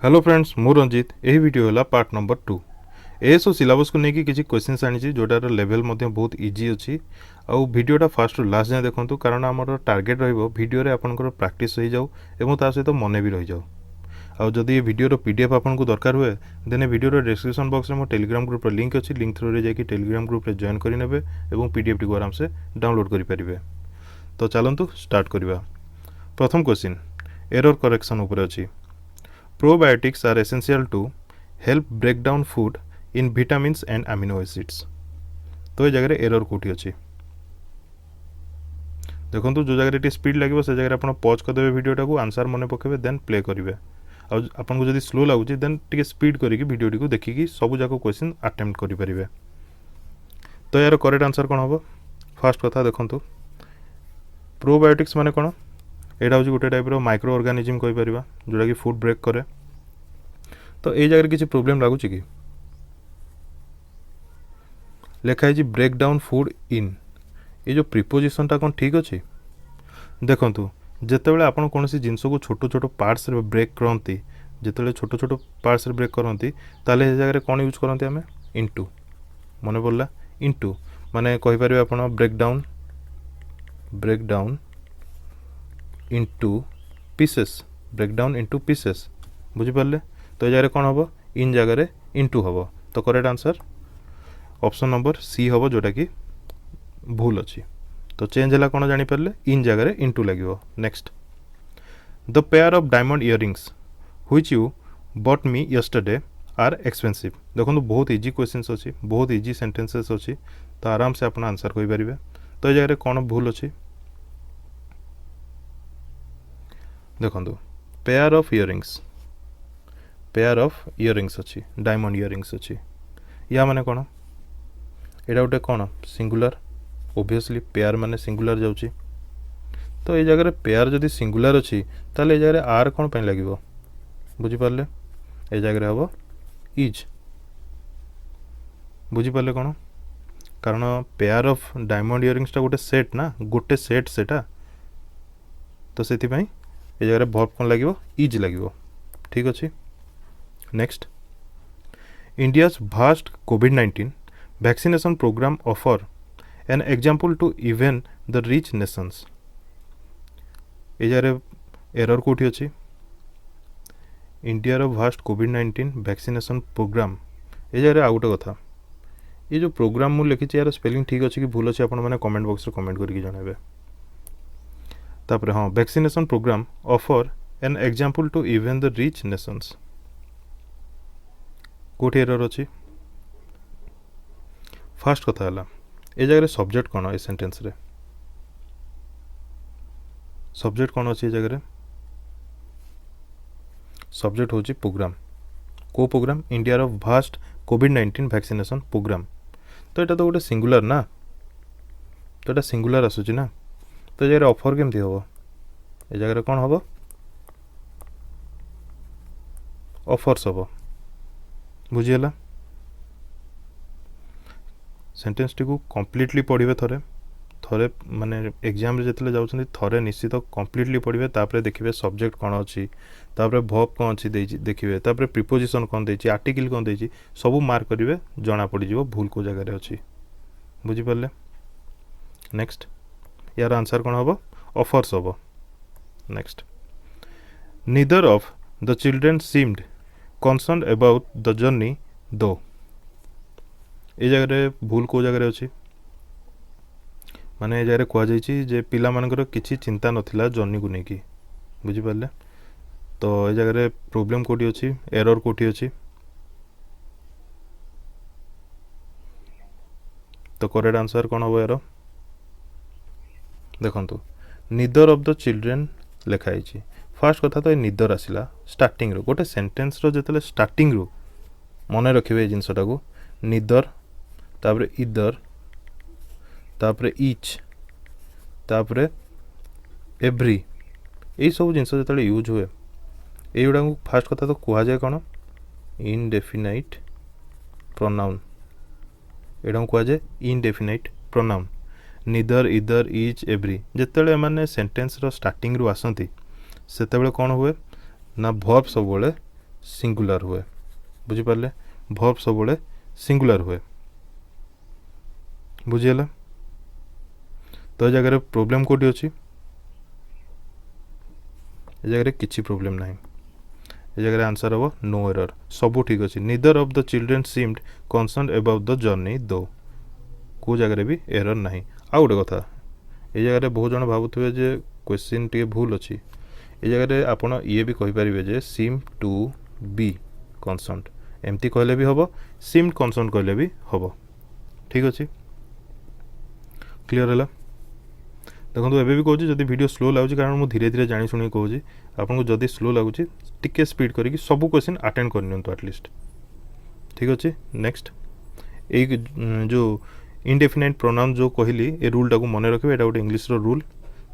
Hello friends मु रंजित यही video है पार्ट नंबर 2 एएसओ सिलेबस को लेकिन किसी क्वेश्चंस आनी जोटार लेवल बहुत इजी अच्छी आउ वीडियोटा फास्ट रु लास्ट जाए देखूँ कारण आम टार्गेट रीडियो आपंकर प्राक्ट हो जाऊ और ता सहित मन भी रही जाऊ आउ जदि ये वीडियो पीडीएफ आपको दरकार हुए देन वीडियो डिस्क्रिप्शन बॉक्स में मो टेलीग्राम ग्रुप लिंक अच्छी लिंक थ्रू जाकि टेलीग्राम ग्रुप जॉइन करेंगे और पीडीएफ टी आराम से डाउनलोड करेंगे। तो चलतु स्टार्ट करवा। प्रथम क्वेश्चन एरर करेक्शन उपर अच्छी। Probiotics are essential to help break down food in vitamins and amino acids। तो ये जगह एरर कौटी अच्छी देखो जो जगह स्पीड लगे से जगह आप पॉज करदे वीडियोटा को आंसर मन पकेबे देन प्ले करेंगे। आपको जब स्लो लगुच देन टे स्पीड करके वीडियो को देखिकी सब जाक क्वेश्चन अटेम्प्ट करेंगे। तो यार करेक्ट आंसर कौन हम? फास्ट कथा देखो प्रोबायोटिक्स माने कौन? एटा हूँ गोटे टाइप माइक्रो ऑर्गेनिज्म कहीपर जोटा कि फूड ब्रेक करे। तो ये जगह किसी प्रोब्लेम लगुच कि लिखाई ब्रेक डाउन फूड इन ये जो प्रिपोजिशन टा कौन ठीक अच्छे? देखु जितेबाला आप कौन जिनस को छोट छोट पार्ट्स ब्रेक करती जिते छोट छोट पार्ट्स ब्रेक करती ताले जगह कौन यूज करते आम? इनटू। मन पड़ा इनटू माने कहीपर आप break down into pieces break down into pieces बुझिपारे। तो ये जगह कौन हम? इन जगह इनटू हम। तो correct answer option number C हम जोटा कि भूल अच्छी। तो चेंज है कौन जानीपारे? इन जगह इनटू लगे। Next the pair of diamond earrings which you bought me yesterday are expensive. देखो बहुत इजी क्वेश्चंस अच्छी बहुत इजी सेंटेंसेस अच्छी तो आराम से आप आंसर करेंगे। तो ये जगह कौन भूल अच्छी? देखो पेयर ऑफ इयरिंग्स अच्छी डायमंड इयरिंग्स अच्छी या माने कौन? एटा गोटे कौन सिंगुलर ओब्वियसली पेयर माने सिंगुलर जाउची। तो ये जगह पेयर जदि सिंगुलर अच्छी ताले जगह आर कौन पे लगे? बुझिपारे ये जगह हम इज। बुझिपारे कौन? कारण पेयर ऑफ डायमंड इयरिंग्सटा गोटे सेट ना गोटे सेट सेटा तो से ये जगह वर्ब कौन लगे? इज लगे। ठीक अच्छे। नेक्स्ट इंडियाज भास्ट कोविड-19 vaccination programme offer an example to even the rich nations. ये जगह एरर कौटी अच्छी? इंडिया भास्ट कोविड-19 वैक्सीनेशन प्रोग्राम ये जगह आउ गोटे कथा ये जो प्रोग्राम मुझे लिखी यार स्पेलिंग ठीक अच्छे कि भूल अच्छे आप कमेंट बॉक्स में कमेंट करके जणावे। तापर हाँ vaccination programme offer an example to even the rich nations कोठी एरर अच्छी? फास्ट कथा है ये जगह सब्जेक्ट कौन? ए सेंटेंस रे सब्जेक्ट कौन अच्छी? जगह सब्जेक्ट होची प्रोग्राम। को प्रोग्राम? इंडिया रो भास्ट कोविड-19 वैक्सीनेशन प्रोग्राम। तो यहाँ तो गोटे सिंगुलर ना तो यहाँ सिंगुलर आसूची ना तो जगह ऑफर केमती हम? ये जगह कौन हम? ऑफर्स हम। बुझीगला सेंटेंस टी को कम्प्लीटली पढ़े थे थे माने एग्जाम रे जतले जाउछन थे निश्चित कम्प्लीटली पढ़े तापर देखिए सब्जेक्ट कौन अच्छी तापर वर्ब कौन अच्छी देखिए तापर प्रिपोजिशन कौन देछि आर्टिकल कौन देछि सब मार्क करेंगे जना पड़ जाव भूल को जगह अच्छी। बुझिपारे। नेक्स्ट यार आंसर कौन हम? ऑफर्स हम। Next neither of the children seemed concerned about the journey दो। ये जगह भूल को जगह अच्छी? माने ये जगह कहुई पिला मानकर किसी चिंता नथिला जर्नी को लेकिन। बुझिपारे। तो ये जगह प्रोब्लेम कोठी अच्छी एरर कोठी अच्छी? तो करेक्ट आंसर कौन हम यार? देखो नीदर ऑफ द चिल्ड्रेन लिखाई फास्ट कथा तो ये नीदर आसला स्टार्टिंग रो गोटे सेंटेंस रो जतले स्टार्टिंग रो मन रखिए ये जिनसटा को नीदर तापर इदर तापर इच तापर एव्री यही सब जिनस जो यूज हुए युड़ा को फास्ट कथा तो कह जाए कौन? Indefinite pronoun. यहाँ कह जाए इनडेफिनाइट प्रोनाउन नीदर इदर इच एव्री जिते मैंने सेंटेंस रो स्टार्टिंग रू आसती से कौन हुए ना वर्ब सब सिंगुलर हुए बुझी पारे वर्ब सब सिंगुलर हुए बुझीगला तो जगह प्रोब्लेम कोटी अच्छी जगह किसी प्रोब्लेम ना जगह आंसर हम नो एरर सब ठीक अच्छे neither of the children seemed concern about the journey दो को जगह भी एरर ना आउ गोटे कथा ये जगह बहुत जन भावुवे जे क्वेश्चन टी भूल अच्छी ये जगह आपड़ ये भी कहींपारे जे सीम टू बी कनसर्न एमती कहले भी हम सीम्ड कनसर्न कहले भी हम ठीक अच्छे क्लीयर है देखो एबे भी कहूँ जब वीडियो स्लो लगुच कारण मुझे धीरे धीरे जानी शुणी कहूँ आपको जदि स्लो लगुच टिके स्पीड करके सब क्वेश्चन अटेंड करनी एटलिस्ट ठीक अच्छे नेक्स्ट एक जो इनडेफिनाइट प्रोनाउन जो कहली ए रूलटा को मन रखिए एटा गोटे इंग्लिश रो रूल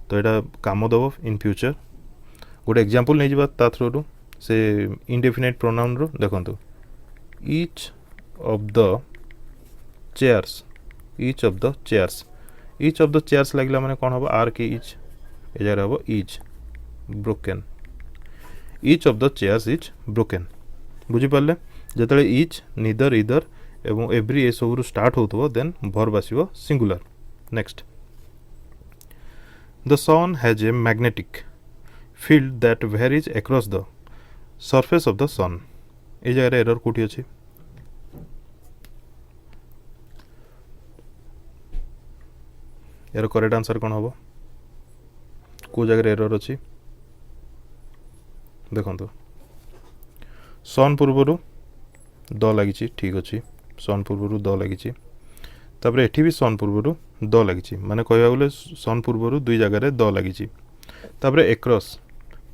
तो यहाँ काम दब इन फ्यूचर गोटे एग्जांपल नहीं जावा ता थ्रू से इनडेफिनाइट प्रोनाउन रो देखंतु each of the chairs each of the chairs each of the chairs लगला माने कौन हम आर के ईच ए जगह हम each broken each of the chairs is broken बुझीपारे जिते ईच निदर इदर एवं एव्री ए सब स्टार्ट हो देन वर्ब आसो singular next the sun has a magnetic field that varies across the surface of the sun ए जगह एरर कोठी अच्छी यार करेक्ट आंसर कौन हम को जगह एरर अच्छी देखो सन पूर्वर द लगी ठीक अच्छे सन पूर्वर द लगी तापर एठी भी सन पूर्वर द लगी माने कहवा गले सन पूर्वर दुई जगह द लगी तापर एक्रॉस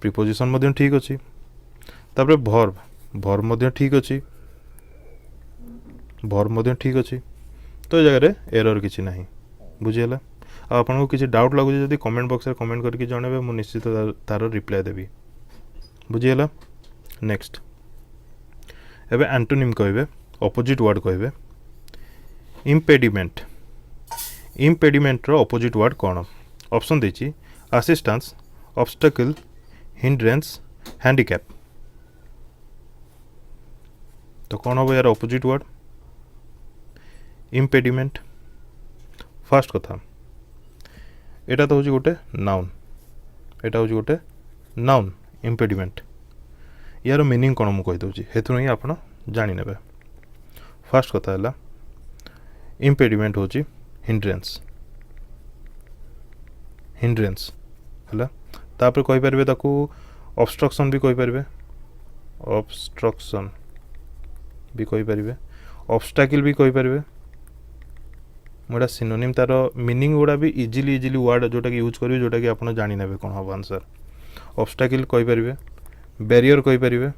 प्रिपोजिशन मध्य ठीक अच्छी तापर वर्ब वर्ब मध्य ठीक अच्छी वर्ब मध्य ठीक अच्छी तो जगह एरर किसी ना बुझीगला आपको किसी डाउट लगुच जब कमेंट बॉक्स में कमेंट करके जनइबे मुझे निश्चित तार रिप्लाई देवी बुझीगला नेक्स्ट एबे एंटोनिम कहबे ऑपोजिट वर्ड कहबे इम्पेडिमेंट इम्पेडिमेंट रो ऑपोजिट वर्ड कौन ऑप्शन देछि असिस्टेंस ऑब्स्टेकल हिंड्रेंस हैंडीकैप तो कौन हम यार ऑपोजिट वर्ड इम्पेडिमेंट फर्स्ट कथा एटा तो हूँ गोटे नाउन एटा हूँ गोटे नाउन इम्पेडिमेंट यार मीनिंग कौन मुझे कहीदे हेतु ही आप जाने फर्स्ट कथा है इम्पेडिमेंट हूँ हिंड्रेंस हिंड्रेंस है तापर कहींपारे ताकू ऑब्स्ट्रक्शन भी कहींपारे ऑब्स्ट्रक्शन भी कहींपारे ऑब्स्टाकल भी कहींपारे मोटा सिनोनिम तार मीनिंग गुड़ा भी इजिली वर्ड जोटा कि यूज करेंगे जोटा कि आप जानी ने कौन हम आंसर ऑब्स्टाकल कहींपारे बैरियर कहींपारे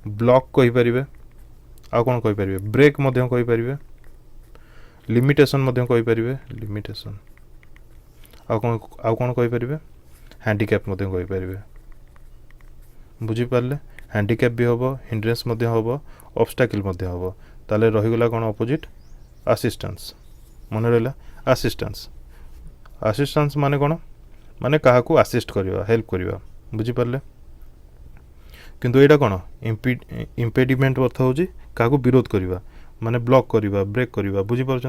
ब्लॉक कहींपारे आ कौन कहींपारे ब्रेक मध्य कहींपारे लिमिटेशन मध्य कहींपारे लिमिटेशन आ कौन कहींपारे हैंडीकैप मध्य कहींपारे बुझीपारे हैंडीकैप भी हम हिंड्रेंस मध्य हम ऑब्स्टाकल मध्य हम ताले रहीगला कौन ऑपोजिट असिस्टेंस मन रहा असिस्टेंस असिस्टेंस माने कौन माने कहा को असिस्ट करवा हेल्प करवा बुझीपारे किंतु यहाँ कौन इम्पेडिमेंट अर्थ हूँ क्या विरोध करवा माने ब्लॉक करवा ब्रेक करवा बुझीपार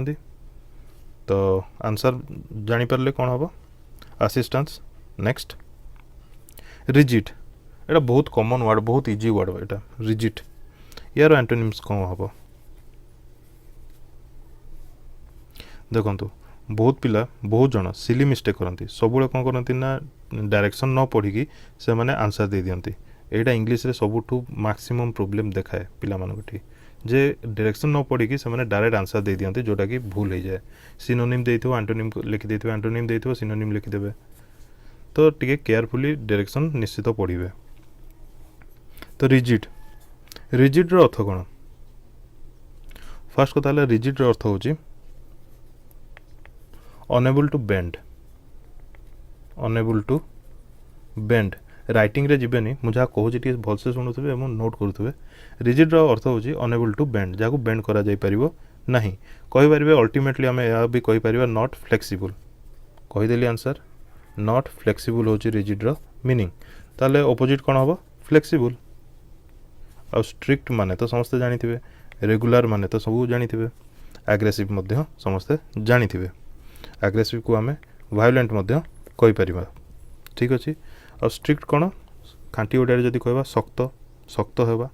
तो आंसर जानीपारे कौन हम असिस्टेंस नेक्स्ट रिजिड एटा बहुत कॉमन वर्ड बहुत इजी वर्ड एटा रिजिड यार एंटोनिम्स कौन हम देखो बहुत पिला बहुत जन सिली मिस्टेक करती सब कौन करती ना डायरेक्शन न पढ़ी से मैंने आंसर दे दियंती एटा इंग्लिश रे सबुठू मैक्सिमम प्रॉब्लम देखाए पिला मानक जे डायरेक्शन न पढ़ी से मैंने डायरेक्ट आंसर दे दियंती जोटा कि भूल हो जाए सिनोनिम देइथो एंटोनिम लिखि देइथो एंटोनिम देइथो सिनोनिम लिखि देबे तो टिके केयरफुली डायरेक्शन निश्चित पढ़िबे तो रिजिड रिजिड रो अर्थ कौन फर्स्ट कथा रिजिड रो अर्थ होची unable to bend unable to bend writing रे जीवेनी मुझे कहूँ भलसे शुणुवे और नोट करुवे रिजिड रो अर्थ होची अनेबल टू बेंड जहाँ बेंड करा जाई परिबो नहीं कहींपारे अल्टीमेटली आम यह भी कहींपार नॉट फ्लेक्सिबल कहीदेली आंसर नॉट फ्लेक्सिबल होची रिजिड रो मीनिंग ताले ऑपोजिट कौन हम फ्लेक्सिबल आ स्ट्रिक्ट माने तो समस्ते जानिथिबे रेगुलर माने तो सब जानिथिबे एग्रेसिव मध्य समस्ते जानिथिबे एग्रेसिव को आमे वायोलेंट मध्य कहि परिबा ठीक अछि आ स्ट्रिक्ट कोन खांटी ओडिया जदी कहबा शक्त शक्त हेबा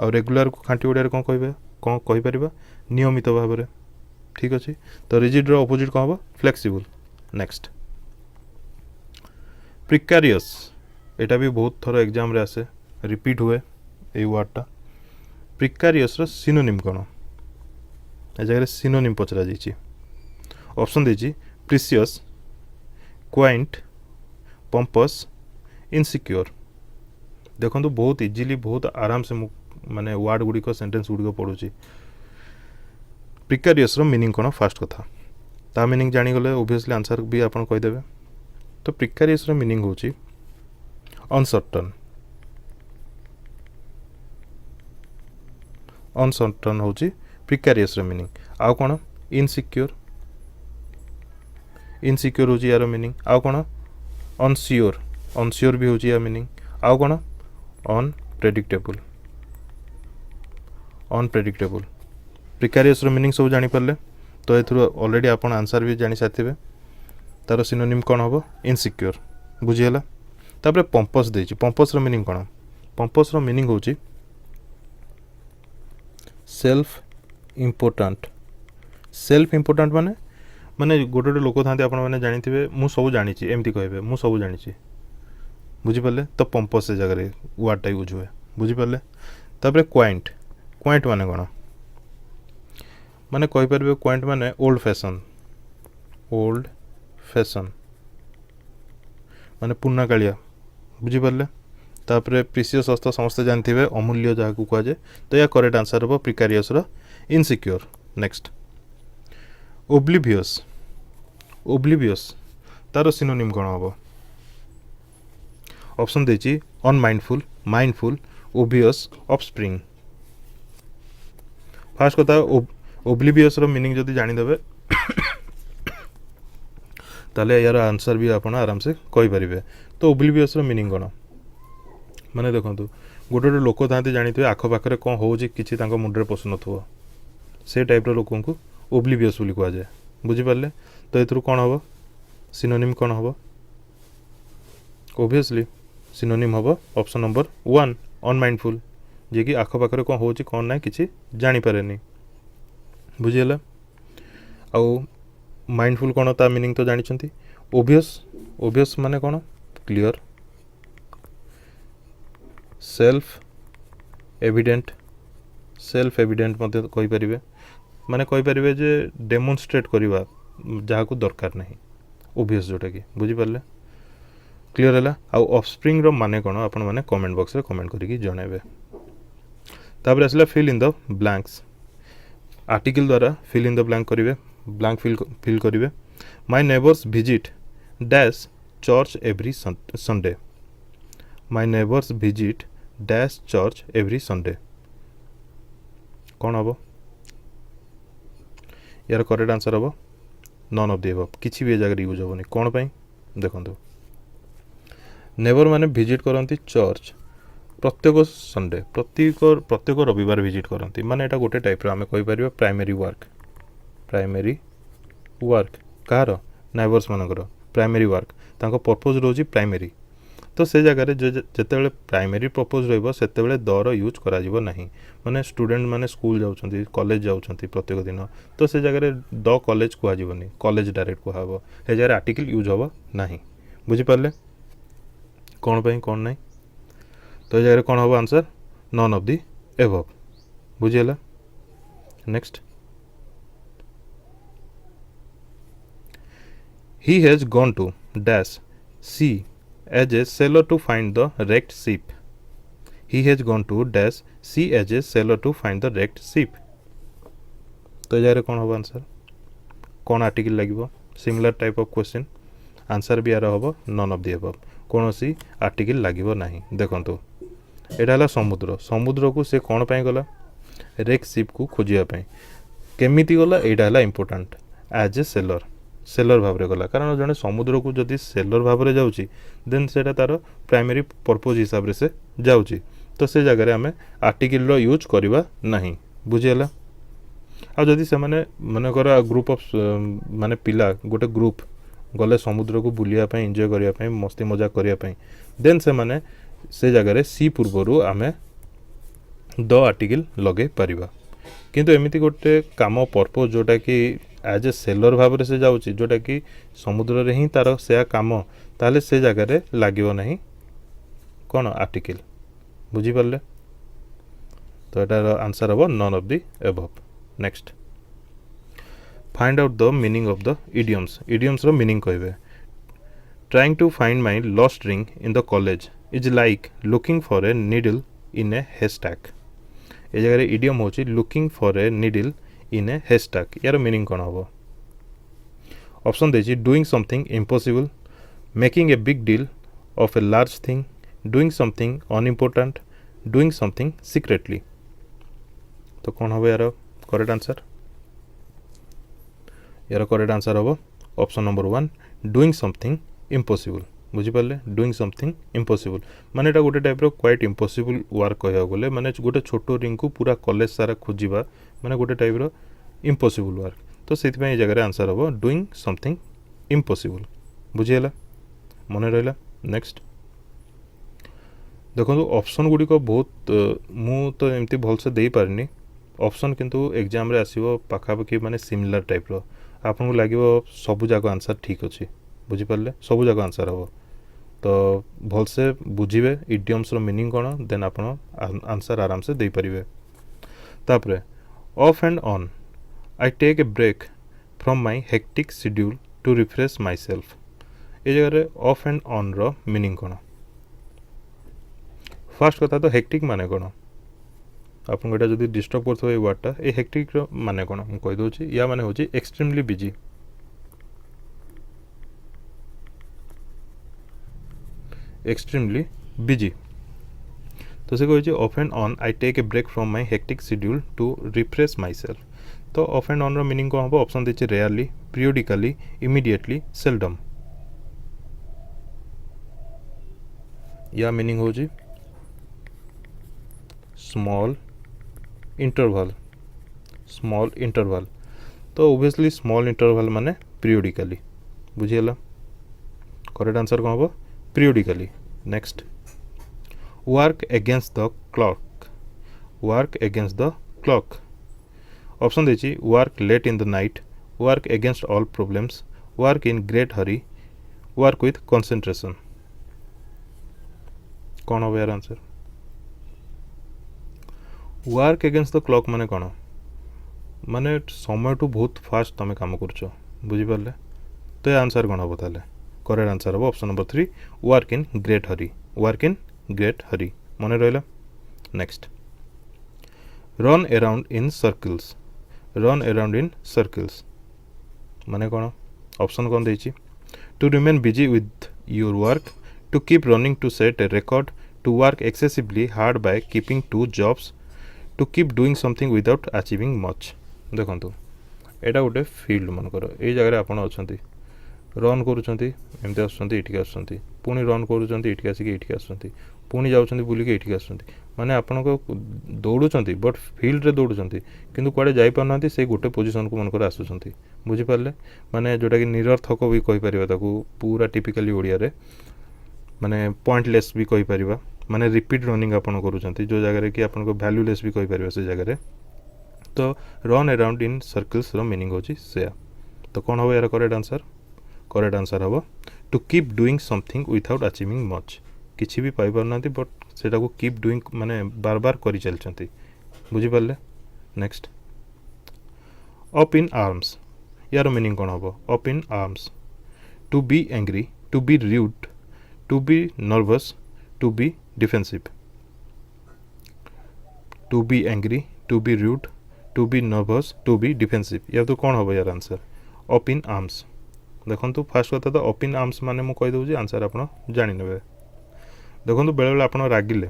आ रेगुलर को खांटी ओडिया कोन कहबे कोन कहि परिबा नियमित भाबरे ठीक अछि तो रिजिड रो अपोजिट कोन हबो फ्लेक्सिबल नेक्स्ट प्रिकारियस एटा भी बहुत थरो एग्जाम रे आसे रिपीट हुए ए वर्डटा प्रिकारियस रो सिनोनिम कोन ए जगह सिनोनिम पचरा जाइछि ऑप्शन देछि प्रीशियस क्वाइंट पंपस इनसिक्योर देखो बहुत इजिली बहुत आराम से माने वर्ड गुडी को सेंटेंस गुडी को पढुछि प्रिकारियस रो मीनिंग कोन फास्ट कथा ता मीनिंग जानि गले ऑब्वियसली आंसर भी आपण कहि देबे तो प्रिकारियस रो मीनिंग होछि अनसर्टन अनसर्टन होछि प्रिकारियस रो मीनिंग आ कोन इनसिक्योर इनसिक्योर होछि यार मीनिंग आ कोन अनसियोर अनसियोर भी होछि या मीनिंग आ कोन अनप्रेडिक्टेबल अनप्रेडिक्टेबल प्रिकारियस रो मीनिंग सब जानि परले तो एथरो ऑलरेडी आपण आंसर भी जानि साथिबे तार सिनोनिम कोन हबो इनसिक्योर बुझियला तापर पंपस देछि पंपस रो मीनिंग कोन पंपस रो मीनिंग होछि सेल्फ इम्पोर्टेंट माने माने गोटे लोक थांते आपण माने जानिथिबे मु सब जानिछि एमती कहबे मु सब जानिछि बुझि परले तो पंपस से जगह रे वर्ड टाइप यूज हुए बुझि परले तापर क्वाइंट क्वाइंट माने कोन माने कहि परबे क्वाइंट माने ओल्ड फैशन माने पुन्ना कालिया बुझि परले तापर प्रीशियस हस्त समस्त जानथिबे अमूल्य जहा को कह जे तो या करेक्ट आंसर हो प्रिकारियस रो इनसिक्योर नेक्स्ट ओब्लिवियस तार सिनोनिम कोन हबो ऑप्शन देछि unmindful mindful obvious offspring fast कथा ओब्लिवियस रो मीनिंग जदी जानि देबे ताले यार आंसर भी आपण आराम से कहि परिबे तो ओब्लिवियस रो मीनिंग कोन माने देखंतु गोटे लोक थांते जानिथिबे आखो पाखरे कोन होउछि किछि तांको मुंडरे पसु नथुवा से टाइप रो लोकन को ओब्लिवियस बोली कह जाए बुझि परले तो एथरु कोन हबो सिनोनिम कोन हबो ऑब्वियसली सिनोनिम हबो ऑप्शन नंबर 1 अनमाइंडफुल जे कि आखो पाखरे कोन होउछि कोन नै किछि जानि पारेनी बुझियला आ माइंडफुल कोन ता मीनिंग तो जानि छंती ओबियस माने कोन क्लियर सेल्फ एविडेंट मते कहि परिबे माने कहि परिबे जे डेमोन्स्ट्रेट करिवा जहा को दरकार नहीं ओबियस जोटा कि बुझि परले क्लियर हला आ ऑफस्प्रिंग रो माने कोन आपण माने कमेंट बॉक्स रे कमेंट करिकि जणाबे तापर असला fill in the blanks article द्वारा फिल इन द ब्लैंक करिवे ब्लैंक फिल करिवे my neighbours visit dash church every Sunday my neighbours visit dash church every Sunday कौन हम यार करेक्ट आंसर हम नन ऑफ द अबव किसी भी जगह यूज हेनी कौन पाई देखो नेबर माने विजिट करती चर्च प्रत्येक संडे प्रत्येक रविवार विजिट करती माने एटा गोटे टाइप आम कहीपर प्राइमरी वर्क कहार नेबर्स मानकर प्राइमरी वर्क तांको पर्पज रोजी प्राइमरी तो से जगह जिते प्राइमरी पर्पज रही दर यूज करा नहीं माने स्टूडेंट माने स्कूल जाउछंती कॉलेज जाउछंती प्रत्येक दिन तो से जगह द कॉलेज कहनी कॉलेज डायरेक्ट कहब ए जगह आर्टिकल यूज हम नहीं बुझी पारे कौन पाई कौन नहीं तो ये जगह कौन हम answer none of the above बुझीगला next he has gone to dash sea as a sailor to find the wrecked ship he has gone to dash sea as a sailor to find the wrecked ship तो ये कौन हम answer कौन article लगे similar type of question answer भी यार हम none of the above कौन सी आर्टिकल लगे ना देखो यहाँ समुद्र को से कौन पाई गला रेक शिप को खोजापी केमिति गला यहाँ इंपोर्टाट एज ए सेलर भाव में गला कारण जड़े समुद्र को जदि सेलर भाव में जाऊँगी देन से तार प्राइमरी पर्पज हिसाब से जाऊँगी तो से जगह आम आर्टिकल यूज करवा नहीं बुझीगला आ जदि से मनकर ग्रुप ऑफ माने पिला गोटे ग्रुप गले समुद्र को बुलिया पे एंजॉय करिया पे मस्ती मजाक करिया पे देन से माने से जगह सी पूर्वरु आमे द आर्टिकल लगे पारिबा किंतु एमिति गोटे काम पर्पज जोटा कि एज ए सेलर भाव से जाउची जोटा कि समुद्र रे ही तार से काम ताले से जगह रे लागिवो नहीं कौन आर्टिकल बुझी पारले तो एटार आंसर हम none of the above next find out the meaning of the idioms रो मीनिंग कहबे trying to find my lost ring in the college is like looking for a needle in a haystack ए जगह idiom होची looking for a needle in a haystack यार meaning कौन हम option देछि doing something impossible making a big deal of a large thing doing something unimportant doing something secretly तो कौन हम यार करेक्ट आंसर यार करेक्ट आंसर हम option number 1 doing something impossible बुझीपारे डूइंग समथिंग इम्पॉसिबल माने एटा गोटे टाइप रो क्वाइट इम्पॉसिबल वर्क कहया गले माने गोटे छोट रिंग को पूरा कॉलेज सारा खोजिबा माने गोटे टाइप रो इम्पॉसिबल वर्क तो सेति पय जगह आंसर हम डूइंग समथिंग इम्पॉसिबल बुझीला मन रहला नेक्स्ट देखो ऑप्शन गुडी को बहुत मु तो एमती भल से दे पारनी ऑप्शन किंतु एग्जाम रे आसीबो पाखापाखि माने सिमिलर टाइप रो आपन को लागिवो सब जाक आंसर ठीक अछि बुझी पारले सब जाक आंसर हो तो भल से बुझीबे इडियम्स रो मीनिंग कोन देन आपन आंसर आराम से दे परिबे तापरे off and on I take a break from my hectic schedule to refresh myself ए जगह रे ऑफ एंड ऑन रो मीनिंग कोन फर्स्ट कथा तो हेक्टिक माने कोन आपन एटा जदि डिस्टर्ब करथो ए वर्डटा ए हेक्टिक रो माने कोन हम कहि दोछि या माने होछि एक्सट्रीमली बिजी एक्सट्रीमली बिजी तो से कहि off and on I take a break from my hectic schedule to refresh myself तो ऑफ एंड ऑन रो मीनिंग को हम ऑप्शन देछि रेयरली पीरियडिकली इमीडिएटली सेल्डम या मीनिंग होछि स्मॉल इंटरवल तो ओबियसली स्मॉल इंटरवल माने पीरियडिकली बुझीला करेक्ट आंसर कौन हम periodically next work against the clock option देछि work late in the night work against all problems work in great Hari work with concentration कौन हम यार answer work against the clock माने कौन माने समय टू बहुत फास्ट तुम काम कर बुझी पारे तो ये आंसर कौन हम ताले करेक्ट आंसर हम option number 3 work in great hurry मन रहा next run around in circles माने कौन ऑप्शन कौन देछि to remain busy with your work to keep running to set a record to work excessively hard by keeping 2 jobs to keep doing something without achieving much देखो एटा गोटे field मनकर ये जगह आपड़ अच्छा रन करमती आसुँच पुणी रन करके आसिक पुणी जाऊँच बुलिक ये आसुँच माने आपण दौड़ुंट बट फील्ड रे दौड़ुंट किंतु कुआडे जाई पारना से गोटे पोजीशन को मनकर आसुँच बुझीपारे माने जोटा कि निरर्थक भी कहीपर ताकू पूरा टिपिकली ओडिया रे माने पॉइंटलेस भी कहीपर माने रिपीट रनिंग आपन करूछंती जो जगह कि आपन को वैल्यूलेस भी कहि परिबा से जगह रे तो रन अराउंड इन सर्कल्स रो मीनिंग होची से तो कौन हो यार करेक्ट आंसर हम to keep doing something without achieving much किछि भी पाई परनांती बट सेटा को कीप डूइंग माने बार बार करि चलचंती बुझी पारले नेक्स्ट अप इन आर्म्स यार मीनिंग कौन हम up in arms to be angry to be rude to be nervous to be defensive to be angry to be rude to be nervous to be defensive या तो कौन होबो यार answer up in arms देखंतु fast कथा तो up in arms माने मु कहि दउजी आंसर आपण जानि नेबे देखंतु बेले बेले आपण रागिले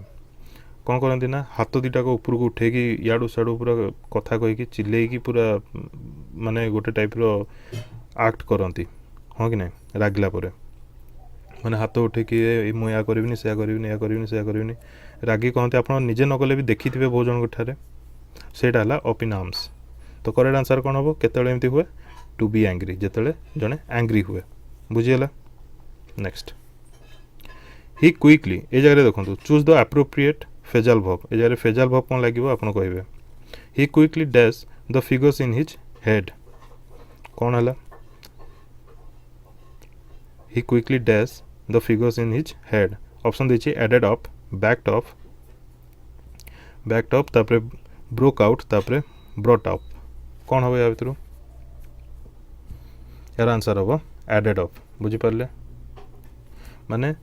कौन करंती ना हाथ दिटा को ऊपर को उठे कि याडू साडू पूरा कथा कहि कि चिल्ले कि पूरा माने गोटे टाइप रो एक्ट करंती हां कि नै रागिला परे मैंने हाथ उठे कि मुझे या करी से या करी रागी कहते आप निजे न कले भी देखी थे बहुत जन ठारे सेटा है अप इन आर्म्स। तो करेक्ट आंसर कौन हम केतले हुए टू बी एंग्री जिते जड़े एंग्री हुए बुझीगला। नेक्स्ट ही क्विकली ए जगह देखो choose the appropriate phrasal verb ए जगह फेजाल वर्ब कौन लगे आप कहे he quickly dash the figures in his head कौन है he quickly dash the figures in his head option देछि एडेड अप बैक्ड अप तापर ब्रोक आउट तापर ब्रॉट अप कौन हम या भर यार आंसर हम एडेड अप बुझीपारे माने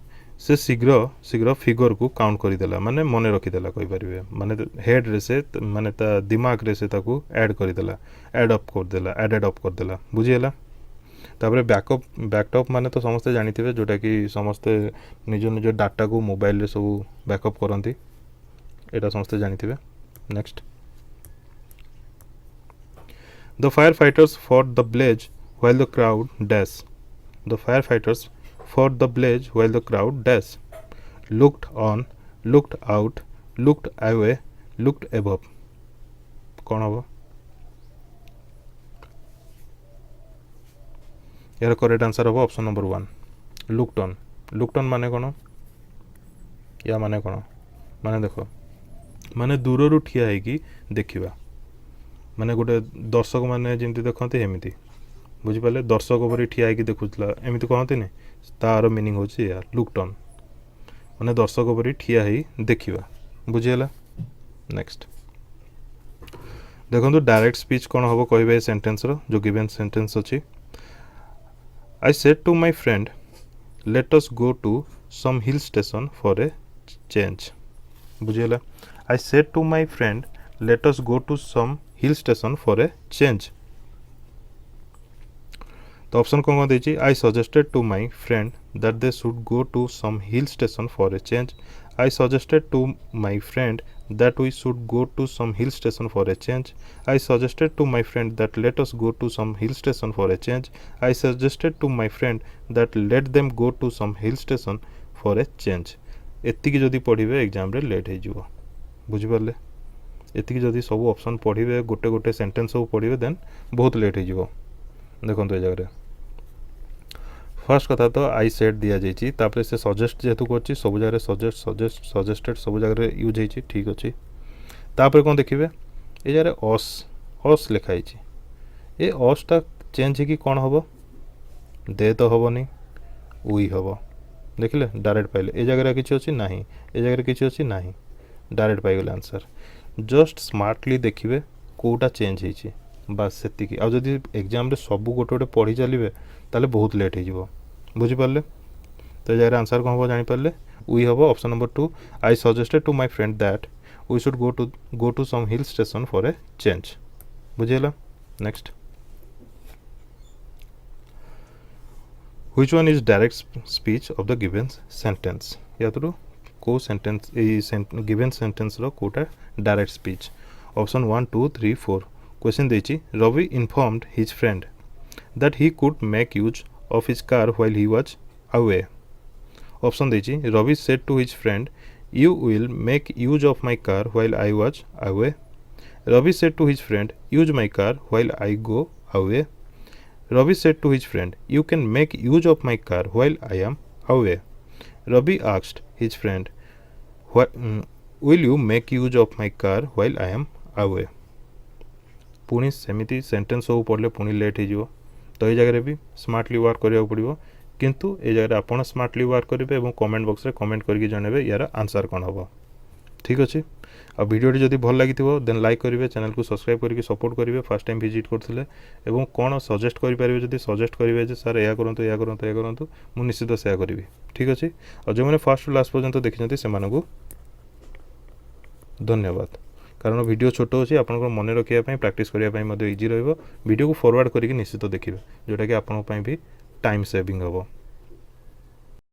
से शीघ्र शीघ्र फिगर को काउंट करदेला माने मन रखीदेला कहींपारे माने हेड रे से माने ता दिमाग रे से ताकू ऐड करदेला एड अप करदेला एडेड अप करदेला बुझीगला। तापर बैकअप माने तो समस्ते जानिथिबे जोटा कि समस्ते निज निज डाटा को मोबाइल रे सब बैकअप करंती एटा समस्ते जानिथिबे। Next the fire fighters for the blaze while the crowd dash the fire fighters for the blaze while the crowd dash looked on looked out looked away looked above कौन हम यार correct answer हम option number 1 looked on माने कौन या माने कौन माने देख माने दूर ठिया है देखा माने गोटे दर्शक माने जमी देखते एमती बुझीपारे दर्शक पर ठिया है देखुला एमती कहते तार मीनिंग हो लुक्ड ऑन माने दर्शक पर ठिया है देखा बुझीगला। नेक्स्ट देखो डायरेक्ट स्पीच कौन हम कह सेंटेंस जो गिवन सेंटेंस अच्छी I said to my friend, let us go to some hill station for a change. बुझीगला I said to my friend, let us go to some hill station for a change. तो option कौन देछि I suggested to my friend that they should go to some hill station for a change. I suggested to my friend that we should go to some hill station for a change. I suggested to my friend that let us go to some hill station for a change. I suggested to my friend that let them go to some hill station for a change. एतिकी जदि पढ़िबे exam रे late हो बुझिपारे एतिकी जदि सब option पढ़िबे गोटे गोटे sentence सब पढ़िबे then बहुत late हो। देखो ये जगह फर्स्ट कथा तो आई सेट दि जाइए तापर से सजेस्ट जेहेतु कर सब जगह सजेस्टेड सब जगह यूज हो ठीक अच्छे तापर कौन देखिए ये जगह अस लिखाई ये असटा चेंज हो कौन हम दे तो हेनी उई हम देखिले डायरेक्ट पाइले ए जगह किसी अच्छी ना ए जगह किसी अच्छी ना डायरेक्ट पाइगले आंसर जस्ट स्मार्टली देखिए कौटा चेंज होती बास से आदि एग्जाम सब गोटे गोटे पढ़ी चलिए ताले बहुत लेट हो बुझीपारे। तो जगह आंसर कौन हम जानीपारे वी हम option number 2 I suggested to my friend that we should go to some hill station for a change बुझीगला। Next which one is direct speech of the given sentence या तो को सेंटेंस गिवन सेंटेंस रो कोटा direct speech option 1 2 3 4 question देछि Ravi informed his friend that he could make use of his car while he was away. Option देछि Ravi said to his friend, you will make use of my car while I was away. Ravi said to his friend, use my car while I go away. Ravi said to his friend, you can make use of my car while I am away. Ravi asked his friend, will you make use of my car while I am away. पुणी सेमिति sentence सब पढ़ले पुणी late हो तो ये जगह भी smartly work करिया पड़ो किंतु ये जगह आपन स्मार्टली वर्क करेंगे और कमेंट बॉक्स रे कमेंट करके जनइबे यार आंसर कौन हम ठीक अच्छे। आ वीडियो जदि भल लगी देन लाइक करेंगे चैनल को सब्सक्राइब करके सपोर्ट करेंगे फर्स्ट टाइम विजिट करते और कौन सजेस्ट करेंगे जब सजेस्ट करेंगे जे सर या करूँ या करूँ या करूँ मुझे निश्चित सेया करी ठीक अच्छे। और जो मैंने फर्स्ट लास्ट पर्यंत देखते से धन्यवाद कारण वीडियो छोट अच्छे आप मन रखापी प्राक्ट करने इजी रो वीडियो को फॉरवर्ड करके निश्चित देखिए जोटा कि आपंप भी टाइम सेविंग हम।